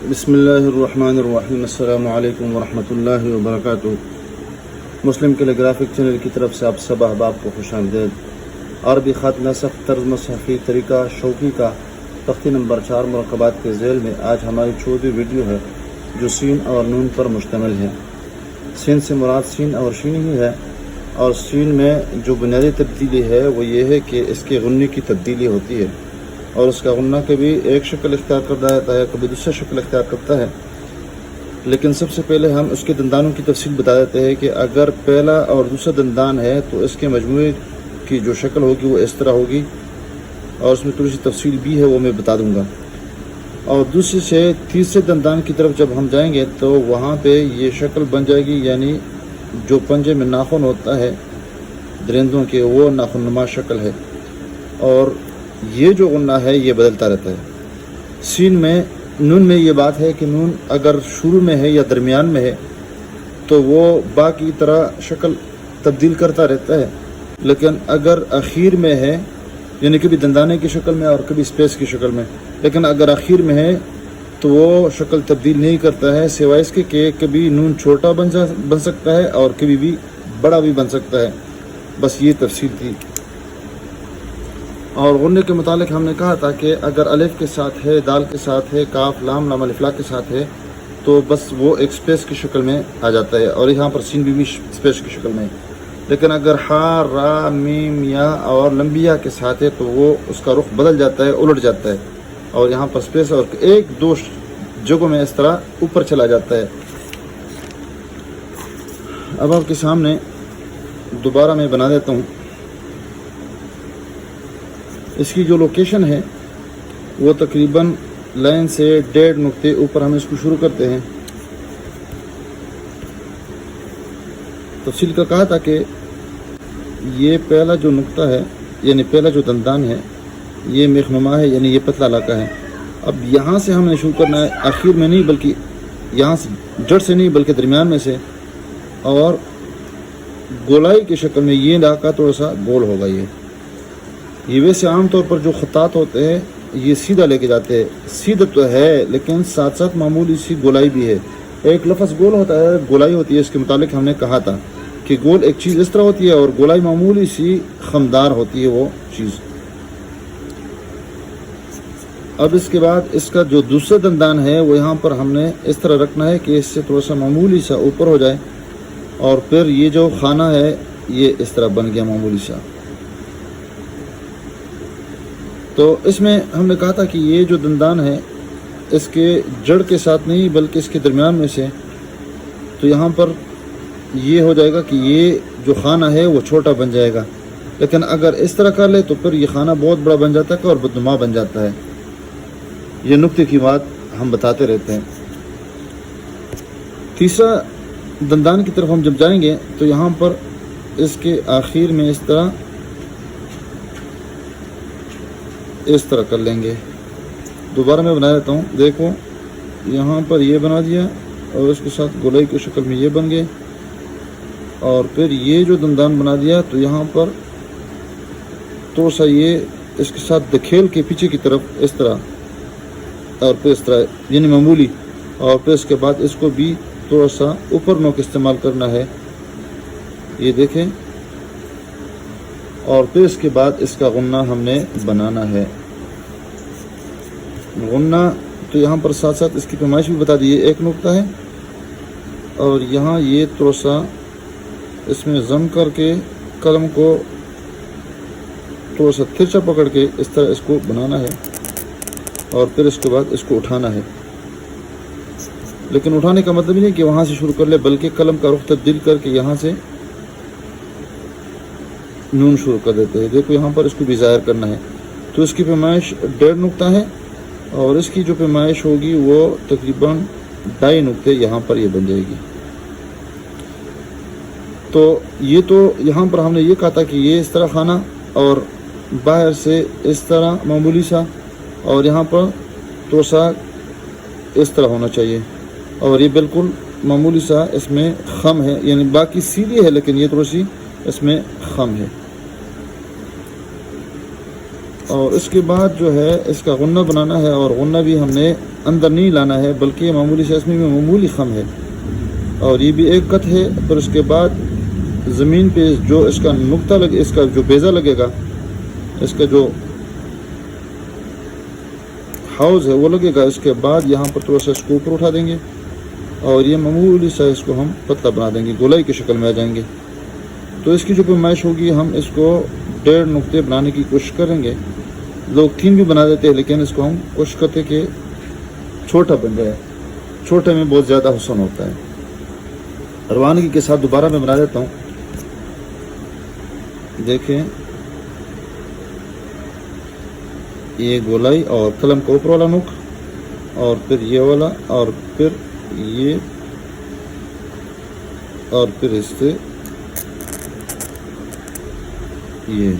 بسم اللہ الرحمن الرحیم۔ السلام علیکم ورحمۃ اللہ وبرکاتہ۔ مسلم کیلیگرافک چینل کی طرف سے آپ سب احباب کو خوش آمدید۔ عربی خط نسخ طرز مصحفی طریقہ شوقی کا تختی نمبر 4 مرکبات کے ذیل میں آج ہماری 14ویں ویڈیو ہے جو سین اور نون پر مشتمل ہے۔ سین سے مراد سین اور شین ہی ہے، اور سین میں جو بنیادی تبدیلی ہے وہ یہ ہے کہ اس کے غنی کی تبدیلی ہوتی ہے، اور اس کا غنہ کبھی ایک شکل اختیار کرتا ہے کبھی دوسرا شکل اختیار کرتا ہے۔ لیکن سب سے پہلے ہم اس کے دندانوں کی تفصیل بتا دیتے ہیں کہ اگر پہلا اور دوسرا دندان ہے تو اس کے مجموعے کی جو شکل ہوگی وہ اس طرح ہوگی، اور اس میں تھوڑی سی تفصیل بھی ہے وہ میں بتا دوں گا۔ اور دوسرے سے تیسرے دندان کی طرف جب ہم جائیں گے تو وہاں پہ یہ شکل بن جائے گی، یعنی جو پنجے میں ناخن ہوتا ہے درندوں کے وہ ناخن نما شکل ہے، اور یہ جو غنہ ہے یہ بدلتا رہتا ہے۔ سین میں نون میں یہ بات ہے کہ نون اگر شروع میں ہے یا درمیان میں ہے تو وہ با کی طرح شکل تبدیل کرتا رہتا ہے، لیکن اگر اخیر میں ہے یعنی کبھی دندانے کی شکل میں اور کبھی سپیس کی شکل میں، لیکن اگر اخیر میں ہے تو وہ شکل تبدیل نہیں کرتا ہے، سوائے اس کے کہ کبھی نون چھوٹا بن سکتا ہے اور کبھی بھی بڑا بھی بن سکتا ہے۔ بس یہ تفصیل تھی۔ اور غنے کے متعلق ہم نے کہا تھا کہ اگر الف کے ساتھ ہے، دال کے ساتھ ہے، کاف لام لام الف لا کے ساتھ ہے تو بس وہ ایک سپیس کی شکل میں آ جاتا ہے، اور یہاں پر سین بھی سپیس کی شکل میں ہے۔ لیکن اگر ہا را میم یا اور لمبیا کے ساتھ ہے تو وہ اس کا رخ بدل جاتا ہے، الٹ جاتا ہے، اور یہاں پر سپیس اور ایک دو جگہوں میں اس طرح اوپر چلا جاتا ہے۔ اب آپ کے سامنے دوبارہ میں بنا دیتا ہوں۔ اس کی جو لوکیشن ہے وہ تقریباً لائن سے 1.5 نقطے اوپر ہم اس کو شروع کرتے ہیں۔ تفصیل کا کہا تھا کہ یہ پہلا جو نقطہ ہے یعنی پہلا جو دندان ہے یہ میخنما ہے، یعنی یہ پتلا علاقہ ہے۔ اب یہاں سے ہم نے شروع کرنا ہے، آخر میں نہیں بلکہ یہاں سے جڑ سے نہیں بلکہ درمیان میں سے، اور گولائی کی شکل میں یہ علاقہ تھوڑا سا گول ہوگا۔ یہ ویسے عام طور پر جو خطاط ہوتے ہیں یہ سیدھا لے کے جاتے ہیں، سیدھا تو ہے لیکن ساتھ ساتھ معمولی سی گولائی بھی ہے۔ ایک لفظ گول ہوتا ہے، گولائی ہوتی ہے، اس کے متعلق ہم نے کہا تھا کہ گول ایک چیز اس طرح ہوتی ہے اور گولائی معمولی سی خمدار ہوتی ہے وہ چیز۔ اب اس کے بعد اس کا جو دوسرا دندان ہے وہ یہاں پر ہم نے اس طرح رکھنا ہے کہ اس سے تھوڑا سا معمولی سا اوپر ہو جائے، اور پھر یہ جو خانہ ہے یہ اس طرح بن گیا معمولی سا۔ تو اس میں ہم نے کہا تھا کہ یہ جو دندان ہے اس کے جڑ کے ساتھ نہیں بلکہ اس کے درمیان میں سے، تو یہاں پر یہ ہو جائے گا کہ یہ جو خانہ ہے وہ چھوٹا بن جائے گا، لیکن اگر اس طرح کر لے تو پھر یہ خانہ بہت بڑا بن جاتا ہے اور بدنما بن جاتا ہے۔ یہ نقطے کی بات ہم بتاتے رہتے ہیں۔ تیسرا دندان کی طرف ہم جب جائیں گے تو یہاں پر اس کے آخر میں اس طرح کر لیں گے۔ دوبارہ میں بنا دیتا ہوں، دیکھو یہاں پر یہ بنا دیا اور اس کے ساتھ گولائی کی شکل میں یہ بن گئے، اور پھر یہ جو دندان بنا دیا تو یہاں پر تھوڑا سا یہ اس کے ساتھ دکھیل کے پیچھے کی طرف اس طرح، اور پھر اس طرح یعنی معمولی، اور پھر اس کے بعد اس کو بھی تھوڑا سا اوپر نوک استعمال کرنا ہے، یہ دیکھیں، اور پھر اس کے بعد اس کا غنہ ہم نے بنانا ہے۔ غنہ تو یہاں پر ساتھ ساتھ اس کی پیمائش بھی بتا دی، ایک نقطہ ہے، اور یہاں یہ تھوڑا سا اس میں ضم کر کے قلم کو تھوڑا سا ترچھا پکڑ کے اس طرح اس کو بنانا ہے، اور پھر اس کے بعد اس کو اٹھانا ہے۔ لیکن اٹھانے کا مطلب نہیں کہ وہاں سے شروع کر لے، بلکہ قلم کا رخ تبدیل کر کے یہاں سے نون شروع کر دیتے ہیں۔ دیکھو یہاں پر اس کو بھی ظاہر کرنا ہے، تو اس کی پیمائش 1.5 نقطہ ہے، اور اس کی جو پیمائش ہوگی وہ تقریباً 2.5 نقطے یہاں پر یہ بن جائے گی۔ تو یہ تو یہاں پر ہم نے یہ کہا تھا کہ یہ اس طرح خانہ، اور باہر سے اس طرح معمولی سا، اور یہاں پر تھوڑا سا اس طرح ہونا چاہیے، اور یہ بالکل معمولی سا اس میں خم ہے، یعنی باقی سیدھی ہے لیکن یہ تھوڑی سی اس میں خم ہے۔ اور اس کے بعد جو ہے اس کا غنہ بنانا ہے، اور غنہ بھی ہم نے اندر نہیں لانا ہے بلکہ معمولی سے اس میں معمولی خم ہے، اور یہ بھی ایک کت ہے۔ پھر اس کے بعد زمین پہ جو اس کا نقطہ لگے، اس کا جو بیضہ لگے گا، اس کا جو ہاؤز ہے وہ لگے گا۔ اس کے بعد یہاں پر تھوڑا سا اس کو اوپر اٹھا دیں گے، اور یہ معمولی سا اس کو ہم پتلا بنا دیں گے، گولائی کی شکل میں آ جائیں گے۔ تو اس کی جو پیمائش ہوگی، ہم اس کو 1.5 نقطے بنانے کی کوشش کریں گے۔ لوگ 3 بھی بنا دیتے ہیں، لیکن اس کو ہم کوشش کرتے ہیں کہ چھوٹا بن جائے، چھوٹے میں بہت زیادہ حسن ہوتا ہے۔ روانگی کے ساتھ دوبارہ میں بنا دیتا ہوں، دیکھیں یہ گولائی اور قلم کا اوپر والا نوک، اور پھر یہ والا، اور پھر یہ، اور پھر اس سے یہ،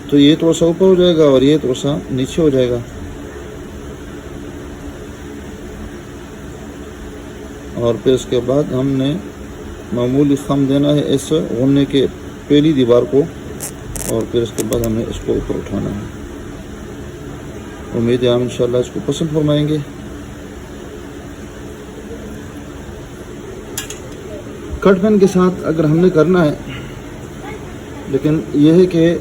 تو یہ تھوڑا سا اوپر ہو جائے گا اور یہ تھوڑا سا نیچے ہو جائے گا، اور پھر اس کے بعد ہم نے معمولی خم دینا ہے اس غنے کے پہلی دیوار کو، اور پھر اس کے بعد ہم نے اس کو اوپر اٹھانا ہے۔ امید ہے ہم انشاءاللہ اس کو پسند فرمائیں گے۔ کٹ پین کے ساتھ اگر ہم نے کرنا ہے، لیکن یہ ہے کہ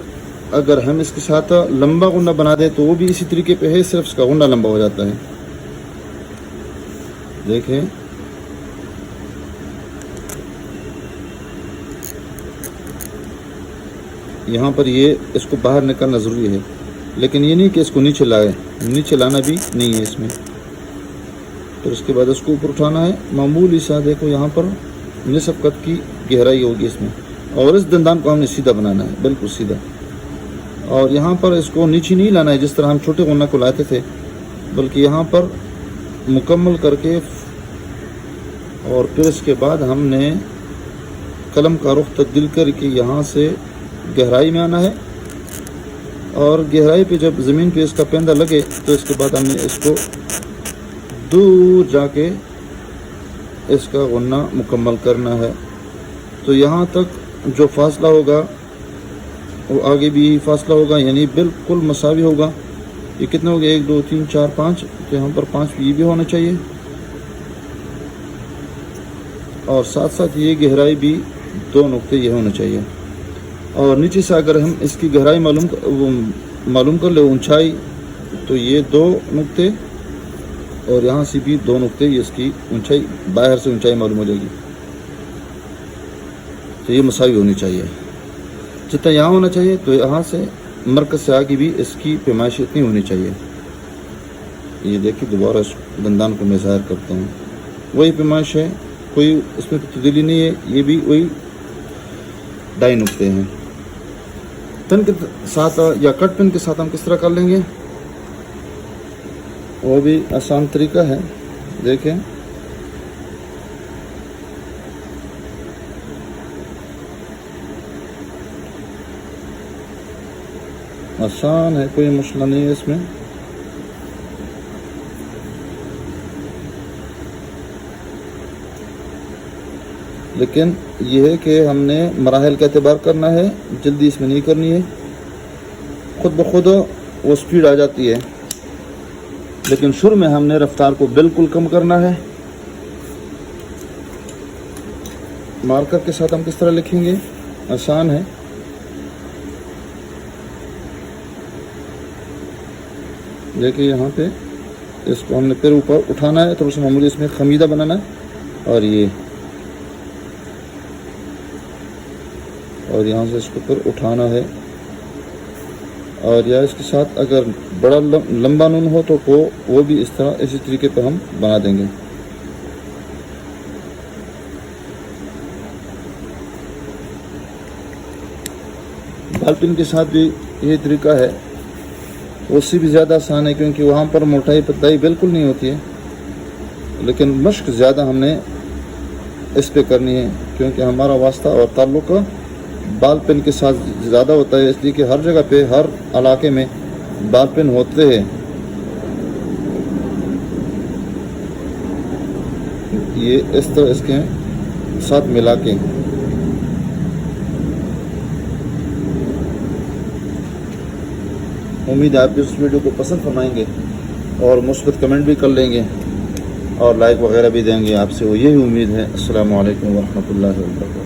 اگر ہم اس کے ساتھ لمبا غنہ بنا دیں تو وہ بھی اسی طریقے پہ ہے، صرف اس کا غنہ لمبا ہو جاتا ہے۔ دیکھیں یہاں پر یہ اس کو باہر نکالنا ضروری ہے، لیکن یہ نہیں کہ اس کو نیچے لائے، نیچے لانا بھی نہیں ہے اس میں۔ پھر اس کے بعد اس کو اوپر اٹھانا ہے، معمولی سا دیکھو یہاں پر نصف قد کی گہرائی ہوگی اس میں، اور اس دندان کو ہم نے سیدھا بنانا ہے، بالکل سیدھا، اور یہاں پر اس کو نیچے نہیں لانا ہے جس طرح ہم چھوٹے غنہ کو لاتے تھے، بلکہ یہاں پر مکمل کر کے، اور پھر اس کے بعد ہم نے قلم کا رخ تبدیل کر کے یہاں سے گہرائی میں آنا ہے، اور گہرائی پہ جب زمین پہ اس کا پیندہ لگے تو اس کے بعد ہم نے اس کو دور جا کے اس کا غنہ مکمل کرنا ہے۔ تو یہاں تک جو فاصلہ ہوگا وہ آگے بھی فاصلہ ہوگا، یعنی بالکل مساوی ہوگا۔ یہ کتنا ہو گیا؟ 1 2 3 4 5، تو یہاں پر 5 یہ بھی ہونا چاہیے، اور ساتھ ساتھ یہ گہرائی بھی 2 نقطے یہ ہونا چاہیے۔ اور نیچے سے اگر ہم اس کی گہرائی معلوم کر لیں، اونچائی، تو یہ 2 نقطے، اور یہاں سے بھی 2 نقطے، یہ اس کی اونچائی، باہر سے اونچائی معلوم ہو جائے گی۔ تو یہ مساوی ہونی چاہیے، جتنا یہاں ہونا چاہیے تو یہاں سے مرکز سے آگے بھی اس کی پیمائش اتنی ہونی چاہیے۔ یہ دیکھیں دوبارہ اس دندان کو میں ظاہر کرتا ہوں، وہی پیمائش ہے، کوئی اس میں تبدیلی نہیں ہے، یہ بھی وہی 2.5 نقطے ہیں۔ پن کے ساتھ یا کٹ پن کے ساتھ ہم کس طرح کر لیں گے، وہ بھی آسان طریقہ ہے، دیکھیں آسان ہے، کوئی مسئلہ نہیں ہے اس میں۔ لیکن یہ ہے کہ ہم نے مراحل کا اعتبار کرنا ہے، جلدی اس میں نہیں کرنی ہے، خود بخود وہ سپیڈ آ جاتی ہے، لیکن شروع میں ہم نے رفتار کو بالکل کم کرنا ہے۔ مارکر کے ساتھ ہم کس طرح لکھیں گے، آسان ہے، دیکھیں یہاں پہ اس کو ہم نے پھر اوپر اٹھانا ہے، تو اس معمولی اس میں خمیدہ بنانا ہے، اور یہ، اور یہاں سے اس کو پھر اٹھانا ہے، اور یا اس کے ساتھ اگر بڑا لمبا نون ہو تو وہ بھی اس طرح اسی طریقے پہ ہم بنا دیں گے۔ بال پن کے ساتھ بھی یہ طریقہ ہے، اس سے بھی زیادہ آسان ہے، کیونکہ وہاں پر موٹائی پتلائی بالکل نہیں ہوتی ہے، لیکن مشق زیادہ ہم نے اس پہ کرنی ہے، کیونکہ ہمارا واسطہ اور تعلق بال پن کے ساتھ زیادہ ہوتا ہے، اس لیے کہ ہر جگہ پہ، ہر علاقے میں بال پن ہوتے ہیں۔ یہ اس طرح اس کے ساتھ ملا کے، امید ہے آپ بھی اس ویڈیو کو پسند فرمائیں گے اور مثبت کمنٹ بھی کر لیں گے اور لائک وغیرہ بھی دیں گے. آپ سے وہ یہی امید ہے. السلام علیکم ورحمۃ اللہ وبرکاتہ.